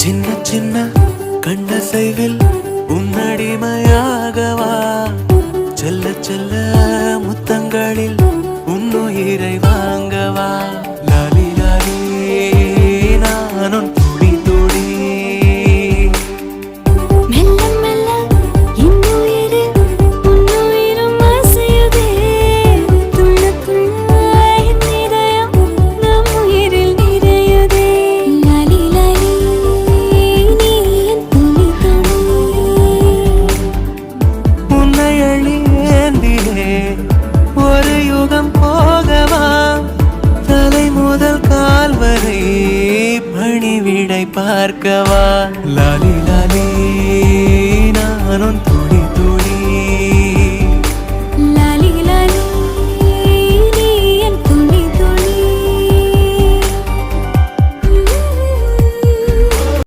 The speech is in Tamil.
சின்ன சின்ன கண்ணசைவில் உன்னடிமையாகவா செல்ல செல்ல முத்தங்களில் உன்னுயிரை வாங்கவா லாலி லாலி நானும் துடி துடி மெல்ல மெல்ல இன்னுயிரில் உன்னுயிரும் அசையுதே துள்ள துள்ள என் இதயம் நம் உயிரில் நிறையுதே லாலி லாலி நீ என் துளி துளி உன்னை அழியேந்திலே ஒரு யுகம் போகவா தலை முதல் கால் வரை பணிவிடை பார்க்கவா லாலி லாலி நானும்